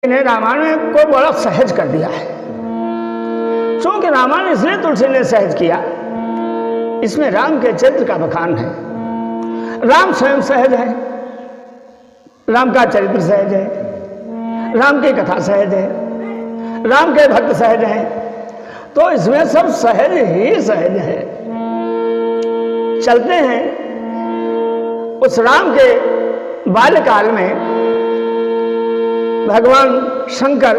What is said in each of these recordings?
ने रामायण को बड़ा सहज कर दिया है। क्योंकि रामायण इसलिए तुलसी ने सहज किया, इसमें राम के चरित्र का बखान है। राम स्वयं सहज है, राम का चरित्र सहज है, राम की कथा सहज है, राम के भक्त सहज हैं, तो इसमें सब सहज ही सहज है। चलते हैं उस राम के बाल्यकाल में भगवान शंकर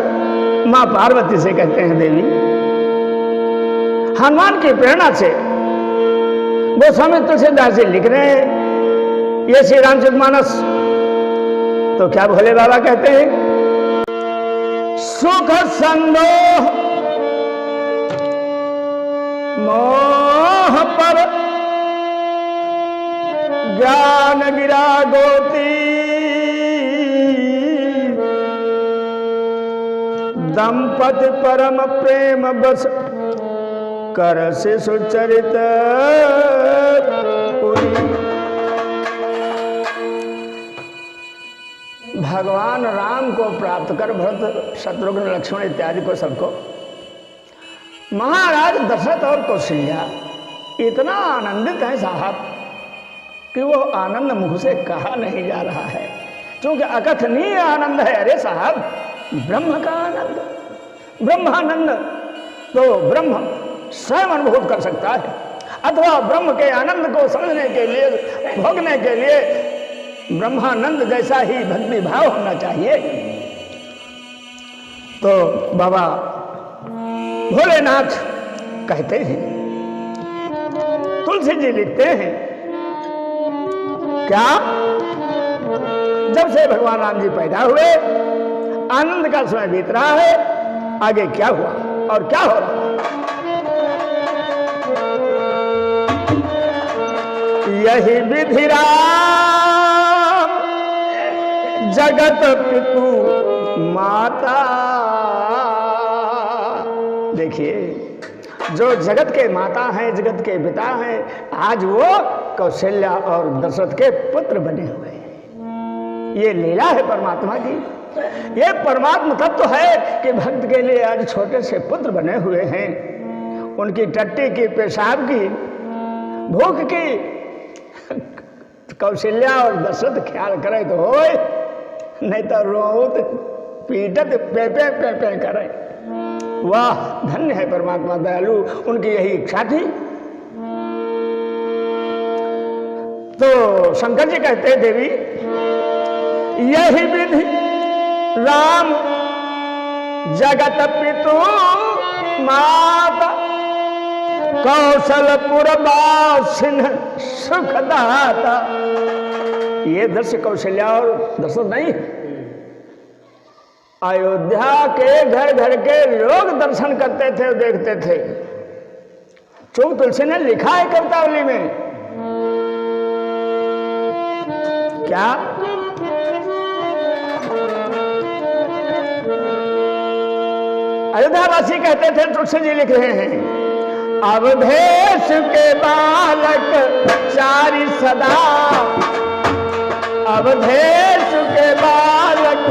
मां पार्वती से कहते हैं, देवी हनुमान की प्रेरणा से गोस्वामी तुलसीदास जी लिख रहे हैं ये श्री रामचरितमानस। तो क्या भोले बाबा कहते हैं, सुख संदोह मोह पर ज्ञान गिरा गोती, दंपति परम प्रेम बस कर से सुचरित पुरी। भगवान राम को प्राप्त कर भरत शत्रुघ्न लक्ष्मण इत्यादि को सबको महाराज दशरथ और कौशल्या इतना आनंदित है साहब कि वो आनंद मुख से कहा नहीं जा रहा है, क्योंकि अकथनीय आनंद है। अरे साहब, ब्रह्म का आनंद, ब्रह्मानंद तो ब्रह्म स्वयं अनुभव कर सकता है, अथवा ब्रह्म के आनंद को समझने के लिए, भोगने के लिए ब्रह्मानंद जैसा ही भक्ति भाव होना चाहिए। तो बाबा भोलेनाथ कहते हैं, तुलसी जी लिखते हैं, क्या जब से भगवान राम जी पैदा हुए आनंद का समय बीत रहा है, आगे क्या हुआ और क्या हो रहा है। यही विधि राम जगत पितु माता। देखिए, जो जगत के माता हैं, जगत के पिता हैं, आज वो कौशल्या और दशरथ के पुत्र बने हुए हैं। ये लीला है परमात्मा की। ये परमात्मा तत्व है कि भक्त के लिए आज छोटे से पुत्र बने हुए हैं। उनकी टट्टी की, पेशाब की, भूख की कौशल्या और दशरथ ख्याल करे तो होए, नहीं तो रोत पीटत पे पे पे पे करे। वाह, धन्य है परमात्मा दयालु, उनकी यही इच्छा थी। तो शंकर जी कहते हैं, देवी यही विधि राम जगत पितु माता, कौशलपुर वासिन सुखदाता। ये दृश्य कौशल्या और दशरथ नहीं, अयोध्या के घर घर के लोग दर्शन करते थे, देखते थे। चौक तुलसी ने लिखा है कवितावली में, क्या अयोध्यावासी कहते थे, तुलसी जी लिख रहे हैं, अवधेश के बालक चारि सदा, अवधेश के बालक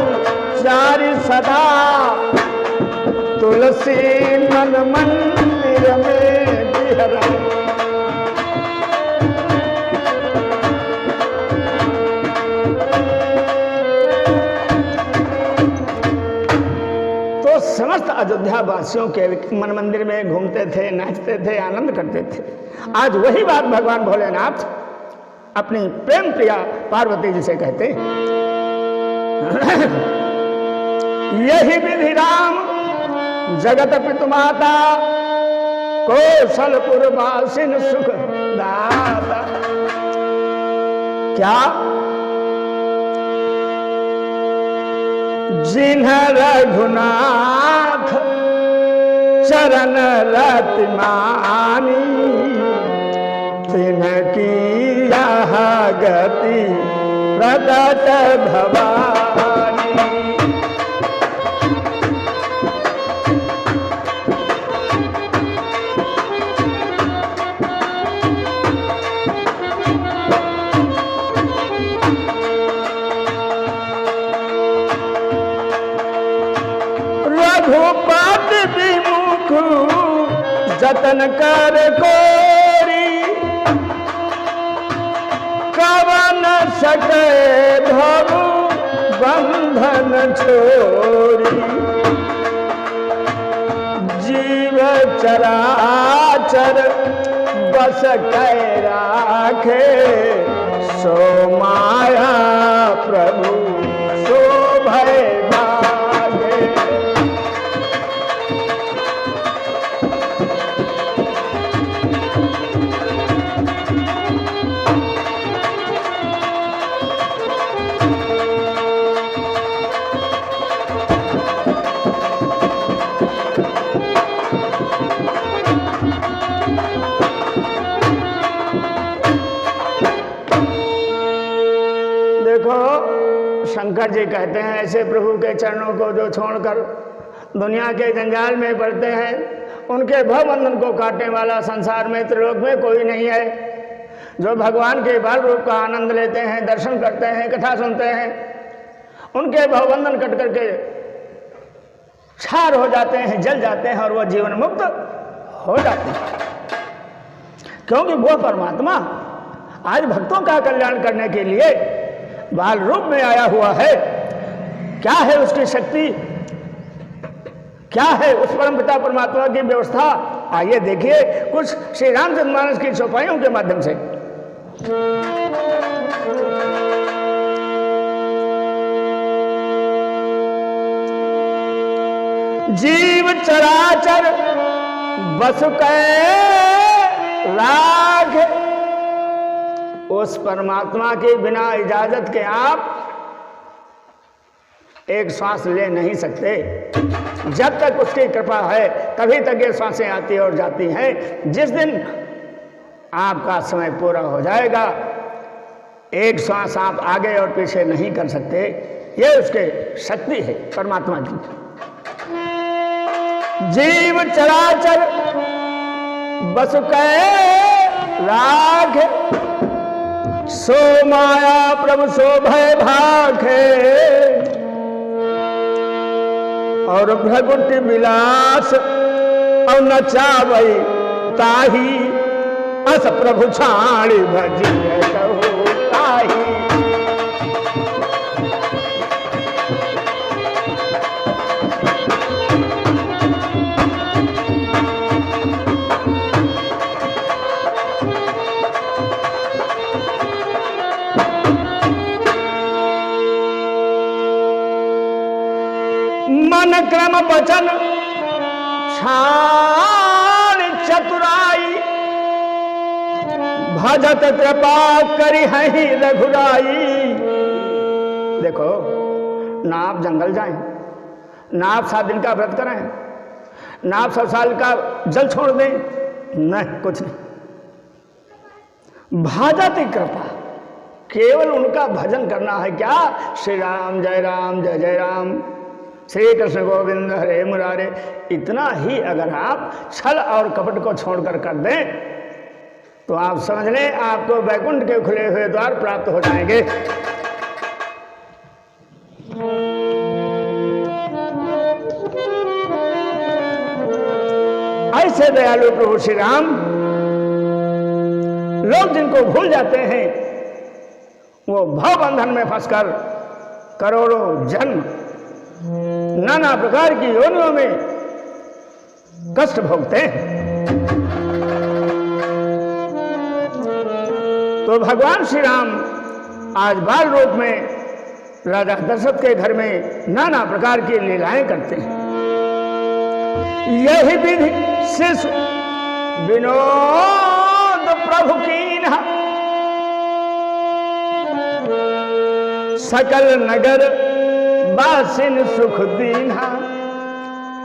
चारि सदा, तुलसी मन मंदिर में बिहरा। समस्त अयोध्या वासियों के मन मंदिर में घूमते थे, नाचते थे, आनंद करते थे। आज वही बात भगवान भोलेनाथ अपनी प्रेम प्रिया पार्वती जी से कहते, यही विधि राम जगत पितु माता, कौशलपुर वासिन सुख दाता। क्या जिन्ह रघुनाथ चरण रति मानी, तिन्ह की यह गति प्रकट भवानी। रघुपत विमुख जतन कर कोरी, कवन सके भव बंधन छोरी। जीव चराचर बस कै राखे, सो माया प्रभु सो भय भागे। शंकर जी कहते हैं ऐसे प्रभु के चरणों को जो छोड़कर दुनिया के जंजाल में पड़ते हैं, उनके भवबंधन को काटने वाला संसार में त्रिलोक में कोई नहीं है। जो भगवान के बाल रूप का आनंद लेते हैं, दर्शन करते हैं, कथा सुनते हैं, उनके भवबंधन कट करके क्षार हो जाते हैं, जल जाते हैं और वह जीवन मुक्त हो जाते हैं। क्योंकि वह परमात्मा आज भक्तों का कल्याण करने के लिए बाल रूप में आया हुआ है। क्या है उसकी शक्ति, क्या है उस परम पिता परमात्मा की व्यवस्था, आइए देखिए कुछ श्री रामचरितमानस की चौपाइयों के माध्यम से। जीव चराचर बस कै राख, उस परमात्मा के बिना इजाजत के आप एक सांस ले नहीं सकते। जब तक उसकी कृपा है तभी तक ये सांसें आती और जाती हैं। जिस दिन आपका समय पूरा हो जाएगा, एक सांस आप आगे और पीछे नहीं कर सकते। ये उसके शक्ति है परमात्मा की। जीव चराचर बस कै राख, सो माया प्रभु सो भय भाखे। और भ्रगुट विलास और नचावई ताही, अस प्रभु छाड़ी भजिए कहु ताही। मन क्रम वचन छाण चतुराई, भजत कृपा करी है रघुराई। देखो ना आप जंगल जाएं, ना आप 7 दिन का व्रत करें, ना आप 100 साल का जल छोड़ दें, नहीं कुछ नहीं। भजत कृपा, केवल उनका भजन करना है। क्या? श्री राम जय जय राम, श्री कृष्ण गोविंद हरे मुरारे। इतना ही अगर आप छल और कपट को छोड़कर कर दें तो आप समझ लें आपको वैकुंठ के खुले हुए द्वार प्राप्त हो जाएंगे। ऐसे दयालु प्रभु श्री राम, लोग जिनको भूल जाते हैं वो भव बंधन में फंसकर करोड़ों जन्म नाना प्रकार की योनियों में कष्ट भोगते हैं। तो भगवान श्री राम आज बाल रूप में राजा दशरथ के घर में नाना प्रकार की लीलाएं करते हैं। यही विधि शिशु विनोद प्रभु कीन्हा, सकल नगर बासिन सुख दीन्हा।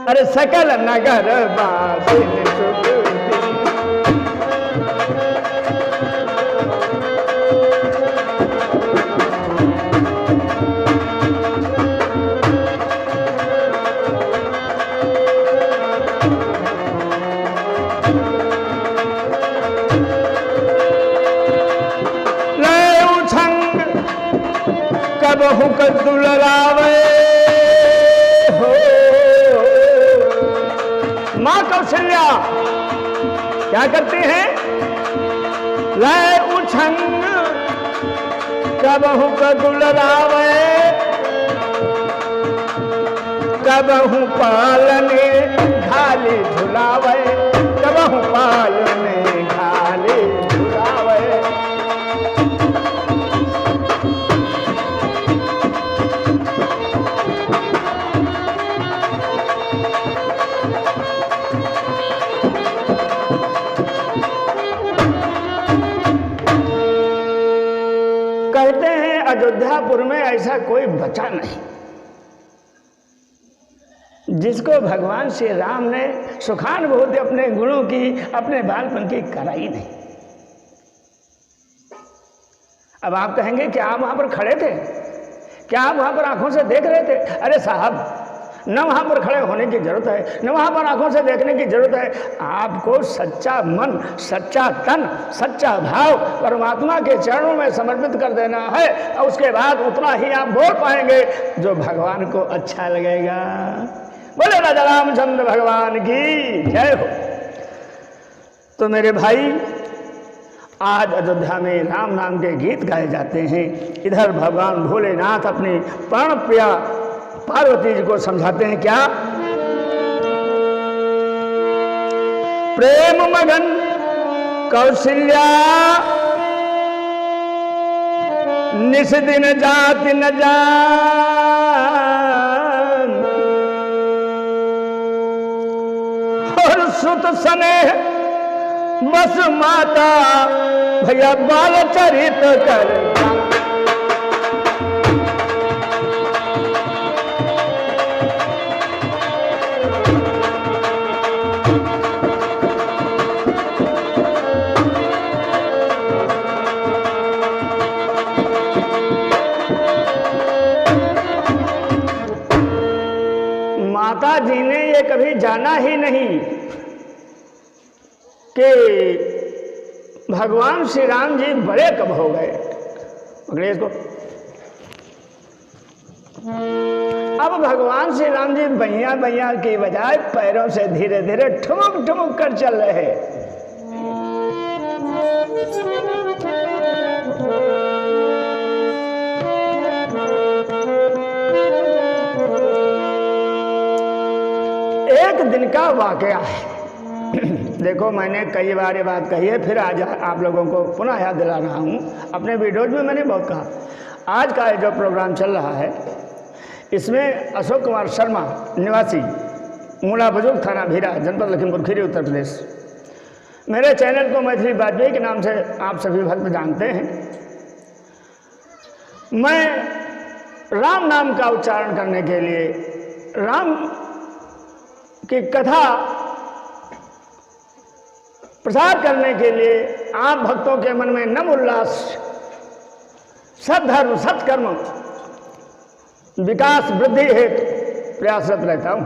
अरे सकल नगर बासिन सुख दीन्हा। कबहु दुलरावे हो, कौशल्या क्या करते हैं? लय उछंग कबहू कदुलरावे, कबहू पालने घाली झुलावे, कबहू पालने घाली झुलावे। कहते हैं अयोध्यापुर में ऐसा कोई बचा नहीं जिसको भगवान श्री राम ने सुखानुभूति अपने गुणों की, अपने बालपन की कराई नहीं। अब आप कहेंगे क्या आप वहां पर खड़े थे? क्या आप वहां पर आंखों से देख रहे थे? अरे साहब, न वहां पर खड़े होने की जरूरत है, न वहां पर आंखों से देखने की जरूरत है। आपको सच्चा मन, सच्चा तन, सच्चा भाव परमात्मा के चरणों में समर्पित कर देना है, और उसके बाद उतना ही आप बोल पाएंगे जो भगवान को अच्छा लगेगा। बोले राजा रामचंद्र भगवान की जय हो। तो मेरे भाई, आज अयोध्या में राम नाम के गीत गाए जाते हैं। इधर भगवान भोलेनाथ अपनी प्राण प्रिया पार्वती जी को समझाते हैं क्या? प्रेम मगन कौशल्या निस दिन जाति न जान, और सुत स्नेह बस माता भैया बाल चरित कर। माता जी ने ये कभी जाना ही नहीं कि भगवान श्री राम जी बड़े कब हो गए। पकड़िए इसको। अब भगवान श्री राम जी बैया बैया की बजाय पैरों से धीरे धीरे ठुमुक ठुमुक कर चल रहे। एक दिन का वाकया है। देखो, मैंने कई बार ये बात कही है, फिर आज आप लोगों को पुनः याद दिला रहा हूँ। अपने वीडियोज में मैंने बहुत कहा। आज का जो प्रोग्राम चल रहा है, इसमें अशोक कुमार शर्मा, निवासी मूला बुजुर्ग, थाना भीरा, जनपद लखीमपुर खीरी, उत्तर प्रदेश। मेरे चैनल को मैथिली वाजपेयी के नाम से आप सभी भक्त जानते हैं। मैं राम नाम का उच्चारण करने के लिए, राम की कथा प्रसार करने के लिए आप भक्तों के मन में नव उल्लास, सद्धर्म, सत्कर्म, विकास, वृद्धि हेतु प्रयासरत रहता हूं।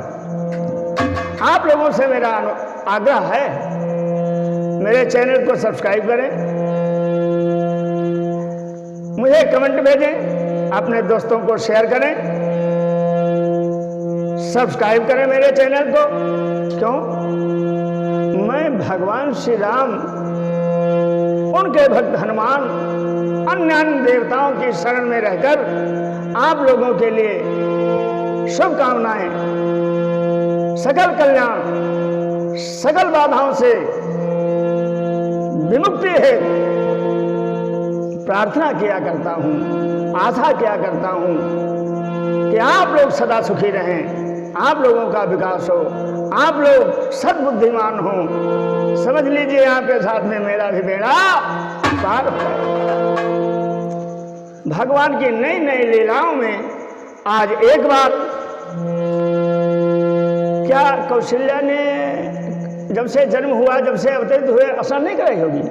आप लोगों से मेरा आग्रह है, मेरे चैनल को सब्सक्राइब करें, मुझे कमेंट भेजें, अपने दोस्तों को शेयर करें, सब्सक्राइब करें मेरे चैनल को। क्यों? मैं भगवान श्री राम, उनके भक्त हनुमान, अन्य देवताओं की शरण में रहकर आप लोगों के लिए शुभकामनाएं, सकल कल्याण, सकल बाधाओं से विमुक्ति है प्रार्थना किया करता हूं, आशा किया करता हूं कि आप लोग सदा सुखी रहें, आप लोगों का विकास हो, आप लोग सद्बुद्धिमान हो। समझ लीजिए आपके साथ में मेरा भी बेड़ा पार है। भगवान की नई नई लीलाओं में आज एक बार, क्या कौशल्या ने जब से जन्म हुआ, जब से अवतरित हुए, असर नहीं कराई होगी?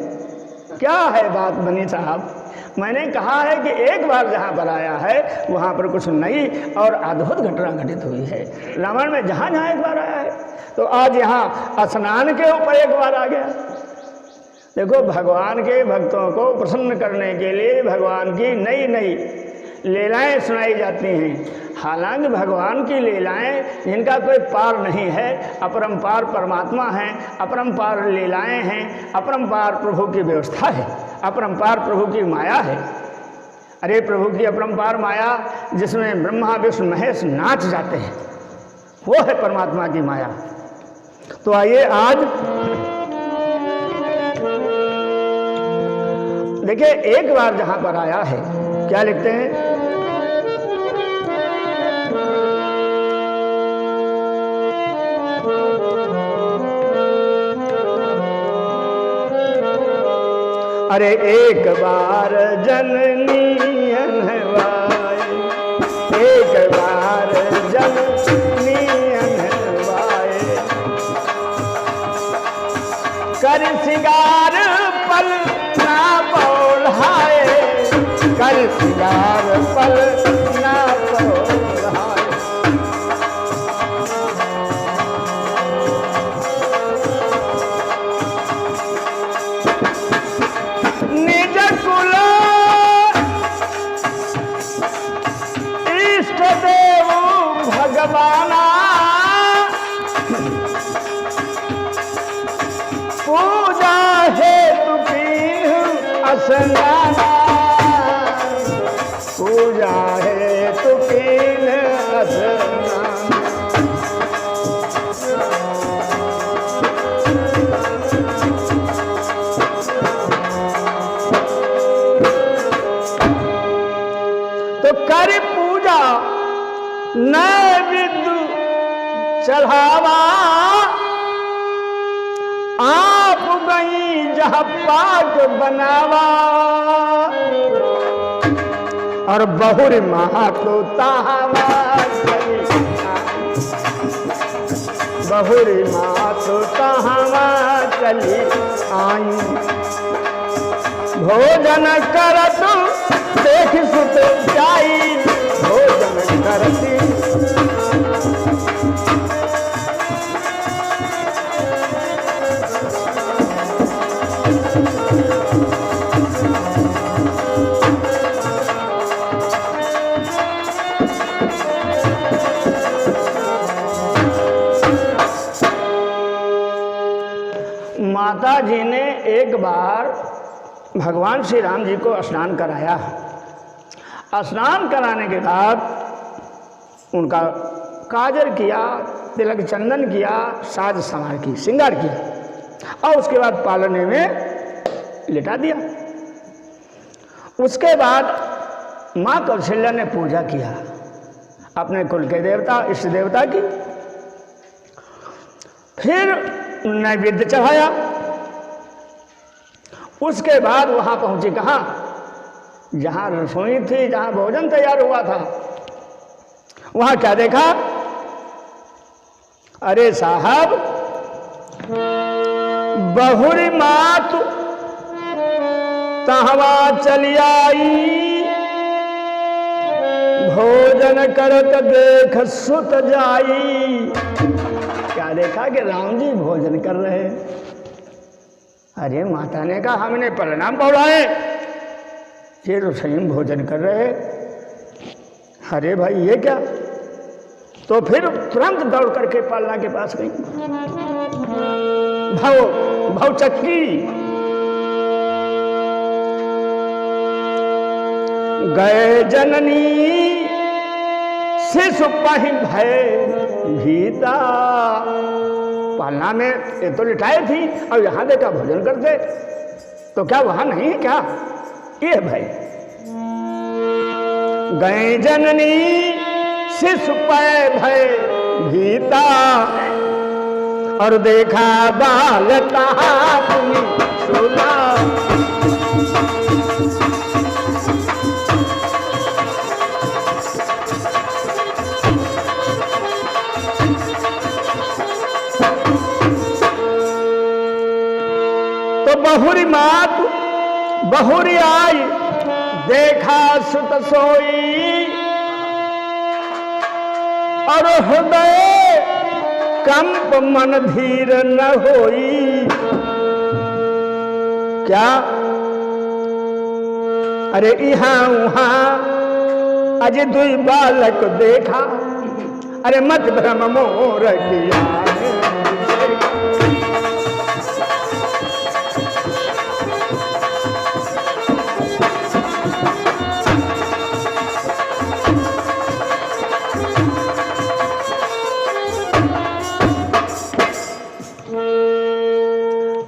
क्या है बात बनी साहब? मैंने कहा है कि एक बार जहाँ पर आया है वहाँ पर कुछ नई और अद्भुत घटना घटित हुई है। रामायण में जहाँ जहाँ एक बार आया है, तो आज यहाँ स्नान के ऊपर एक बार आ गया। देखो, भगवान के भक्तों को प्रसन्न करने के लिए भगवान की नई नई लीलाएं सुनाई जाती हैं। हालांकि भगवान की लीलाएं जिनका कोई पार नहीं है, अपरंपार परमात्मा हैं, अपरंपार लीलाएं हैं, अपरंपार प्रभु की व्यवस्था है, अपरंपार प्रभु की माया है। अरे प्रभु की अपरंपार माया जिसमें ब्रह्मा विष्णु महेश नाच जाते हैं, वो है परमात्मा की माया। तो आइए आज देखिए, एक बार जहां पर आया है, क्या लिखते हैं, अरे एक बार जननी अनवाए, एक बार जननी अनवाए, कर सिंगार पल ना बोलाए, कर सिंगार पल ना बोलाए। निज कुल इष्ट देव भगवाना, पूजा हेतु कीन्ह असनाना, पूजा हेतु कीन्ह असनाना। तो कर पूजा नैवेद्य चढ़ावा, आप गई जहाँ पाक बनावा, और बहुरी महातो तावा चली, बहुरी महातो तावा चली आई। भोजन करत देख सुत जाई, भोजन करती माता जी ने एक बार भगवान श्री राम जी को स्नान कराया। स्नान कराने के बाद उनका काजल किया, तिलक चंदन किया, साज संवार की, श्रृंगार किया, और उसके बाद पालने में लिटा दिया। उसके बाद माँ कौशल्या ने पूजा किया अपने कुल के देवता इष्ट देवता की, फिर नैवेद्य चढ़ाया। उसके बाद वहां पहुंची, कहाँ, जहां रसोई थी, जहां भोजन तैयार हुआ था। वहां क्या देखा, अरे साहब, बहुरी मात तहवा चली आई, भोजन करत देख सुत जाई। क्या देखा कि राम जी भोजन कर रहे। अरे माता ने कहा हमने परिणाम पहुंचाए, ये तो स्वयं भोजन कर रहे। अरे भाई ये क्या। तो फिर तुरंत दौड़ करके पालना के पास गई। भवचक्की गए जननी शिशु पहि भय भीता। पालना में ये तो लिटाए थी और यहां देखा भोजन करते, तो क्या वहां नहीं है क्या? ये भाई गए जननी शिशु पय भय भीता, और देखा बाल तहा सुना। तो बहुरी मात बहुरी आई, देखा सुत सोई, और हृदय कंप मन धीर न होई। क्या? अरे इहां उहां अज दुई बालक देखा, अरे मत भ्रम मोर किया।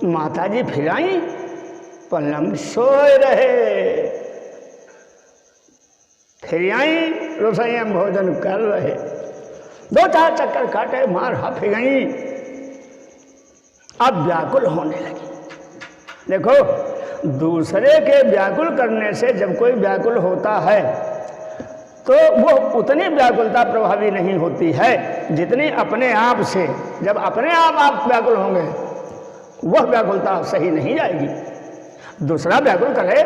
माताजी फिर आई, पलंग सोए रहे। फिर आई, रसोईया भोजन कर रहे। 2-4 चक्कर काटे, मार हाफ गई। अब व्याकुल होने लगी। देखो, दूसरे के व्याकुल करने से जब कोई व्याकुल होता है तो वो उतनी व्याकुलता प्रभावी नहीं होती है जितनी अपने आप से। जब अपने आप व्याकुल होंगे वह व्याकुलता सही नहीं जाएगी। दूसरा व्याकुल करे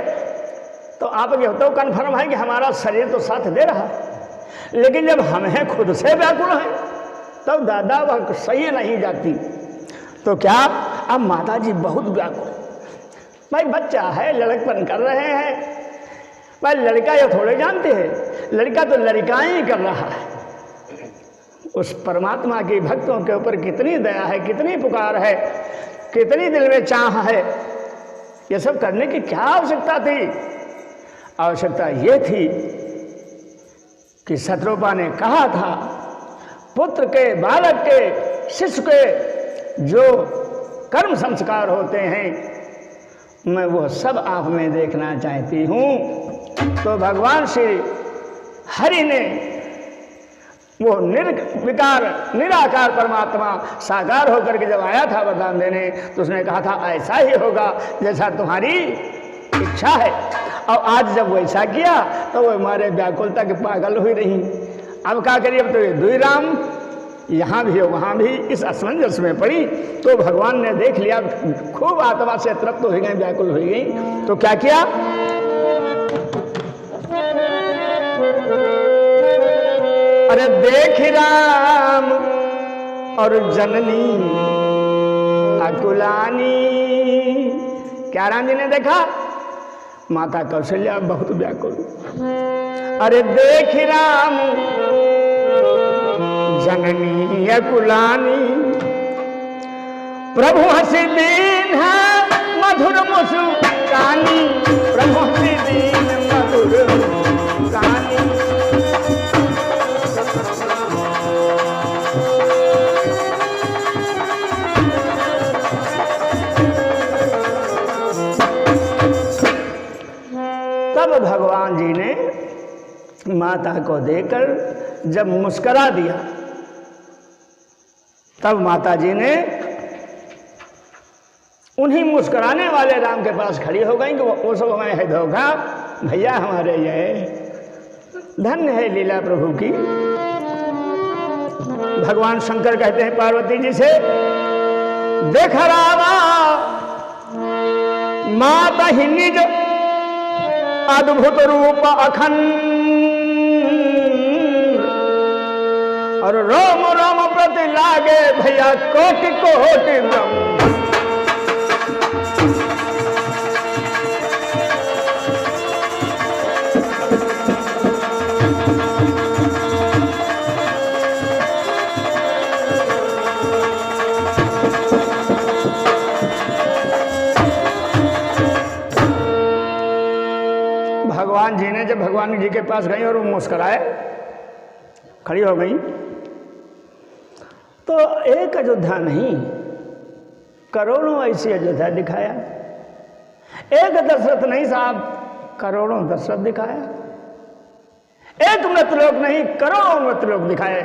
तो आप ये तो कन्फर्म है कि हमारा शरीर तो साथ दे रहा है, लेकिन जब हम हैं खुद से व्याकुल हैं तब दादा वह सही नहीं जाती। तो क्या अब माताजी बहुत व्याकुल, भाई बच्चा है, लड़कपन कर रहे हैं, भाई लड़का ये थोड़े जानते हैं, लड़का तो लड़काएं ही कर रहा है। उस परमात्मा की भक्तों के ऊपर कितनी दया है, कितनी पुकार है, कितनी दिल में चाह है। ये सब करने की क्या आवश्यकता थी? आवश्यकता ये थी कि शत्रुपा ने कहा था, पुत्र के, बालक के, शिष्य के जो कर्म संस्कार होते हैं मैं वो सब आप में देखना चाहती हूँ। तो भगवान श्री हरि ने वो निर्विकार निराकार परमात्मा साकार होकर के जब आया था वरदान देने, तो उसने कहा था ऐसा ही होगा जैसा तुम्हारी इच्छा है। और आज जब वैसा किया तो वो हमारे व्याकुलता के पागल हुई रही। अब क्या करिए, अब तो ये दुई राम यहाँ भी हो वहाँ भी इस असमंजस में पड़ी। तो भगवान ने देख लिया, खूब आत्मा से तृप्त हो गई, व्याकुल हो गई। तो क्या किया, अरे देख राम और जननी अकुलानी। क्या राम जी ने देखा? माता कौशल्या बहुत व्याकुल। अरे देख राम जननी अकुलानी, प्रभु हंसी दीन है मधुर मुस्कानी, प्रभु हंसी दीन मधुर मुस्कानी। तब भगवान जी ने माता को देखकर जब मुस्करा दिया, तब माता जी ने उन्हीं मुस्कुराने वाले राम के पास खड़ी हो गई कि वो सब हमें है धोखा, भैया हमारे ये धन्य है लीला प्रभु की। भगवान शंकर कहते हैं पार्वती जी से, देख रामा माता ही निज अद्भुत रूप अखंड, और रोम रोम प्रति लागे भैया कोटि कोटि ब्रह्म। भगवान जी ने जब भगवान जी के पास गई और वो मुस्कुराए, खड़ी हो गई, तो एक अयोध्या नहीं करोड़ों ऐसी अयोध्या दिखाया। एक दशरथ नहीं साहब, करोड़ों दशरथ दिखाया। एक मृतलोक नहीं, करोड़ों मृतलोक दिखाए।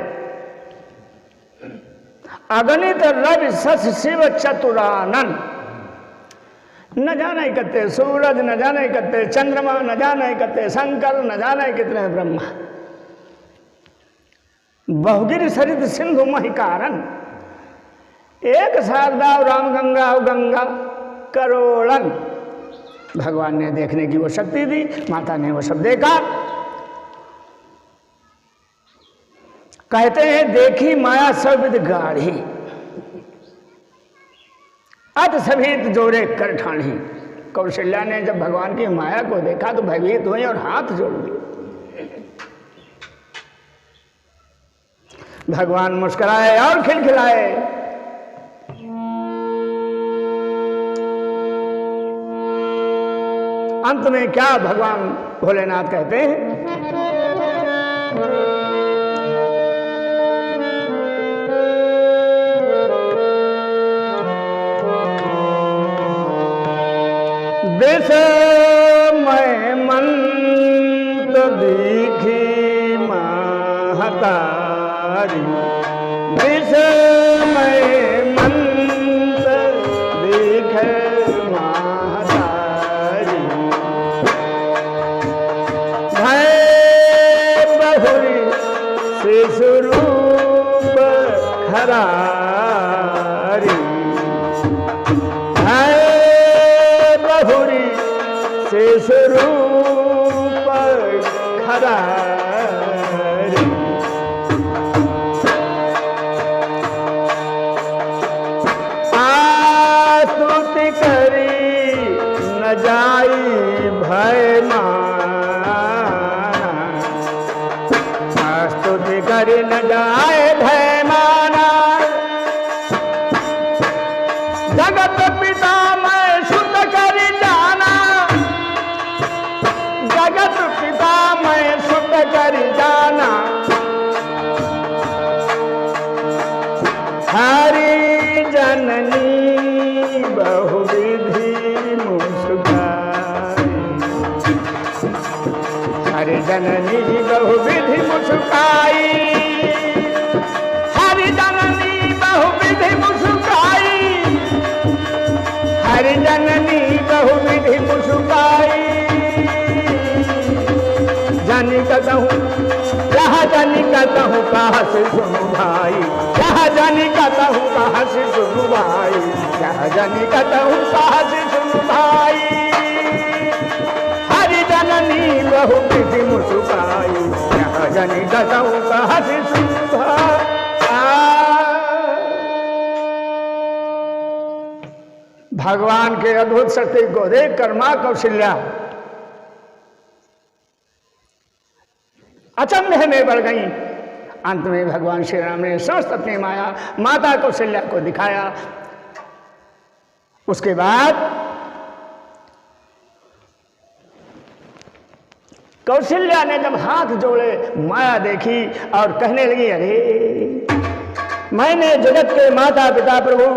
अगणित रवि शशि शिव चतुरानन, न जाने कितने सूरज, न जाने कितने चंद्रमा, न जाने कितने शंकर, न जाने कितने ब्रह्मा। बहुगिरि सरित सिंधु मही कारण, एक शारदा राम गंगा गंगा करोड़न। भगवान ने देखने की वो शक्ति दी, माता ने वो सब देखा। कहते हैं देखी माया सब गाढ़ी, अत सभीत जोड़े कर ठाणी। कौशल्या ने जब भगवान की माया को देखा तो भयभीत हुई और हाथ जोड़ दिए। भगवान मुस्कुराए और खिलखिलाए। अंत में क्या भगवान भोलेनाथ कहते हैं, विषमय मंत दीखी महतारी, विषमय मंत दीखे महतारी, भय बहुरी शिशुरूप खरारी, शिशुरूप खरारी, आस्तुति करी न जाई भय माना, आस्तुति करी न जाए भय माना, जगत पिता मैं शुद्ध करी जाना, जगत पिता मैं शुद्ध करी जाना, हरि जननी बहुविधि मुस्काई, हरि जननी बहुविधि मुस्काई, हरि जननी बहुविधि मुस्काई, हरि जननी बहुविधि मुस्काई, जानी कहता हूँ जहाँ जानी कहता हूँ कहाँ से सुनू भाई, जहाँ जानी कहता हूँ कहाँ से सुनू भाई, जहाँ जानी कहता हूँ कहाँ से सुनू भाई, हरि जननी बहुविधि मुस्काई, जहाँ जानी कहता हूँ कहाँ से सुनू भाई। भगवान के अद्भुत शक्ति को देख कर मां कौशल्या अचंभे में बढ़ गई। अंत में भगवान श्री राम ने समस्त अपनी माया माता कौशल्या को दिखाया। उसके बाद कौशल्या ने जब हाथ जोड़े माया देखी और कहने लगी, अरे मैंने जगत के माता पिता प्रभु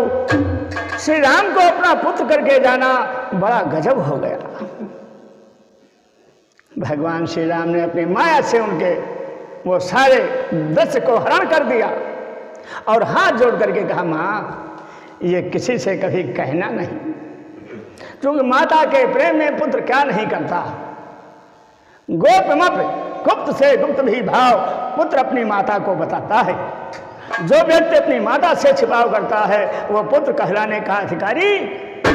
श्री राम को अपना पुत्र करके जाना बड़ा गजब हो गया। भगवान श्री राम ने अपनी माया से उनके वो सारे दृश्य को हरण कर दिया और हाथ जोड़ करके कहा, माँ ये किसी से कभी कहना नहीं, क्योंकि माता के प्रेम में पुत्र क्या नहीं करता। गोपमप गुप्त से गुप्त भी भाव पुत्र अपनी माता को बताता है। जो व्यक्ति अपनी माता से छिपाव करता है वह पुत्र कहलाने का अधिकारी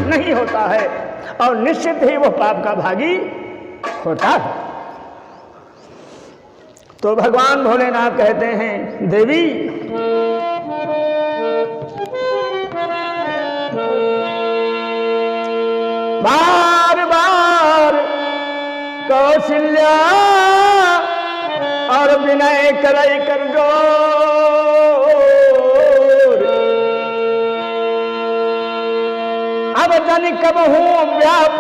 नहीं होता है और निश्चित ही वो पाप का भागी होता है। तो भगवान भोलेनाथ कहते हैं, देवी बार बार कौशल्या और विनय करई कर जोर, अब जन कब हूँ व्याप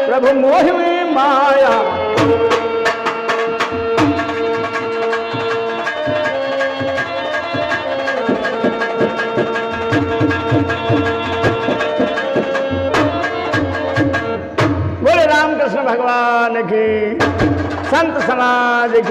प्रभु मोह में माया, बोले रामकृष्ण भगवान की, संत समाज की।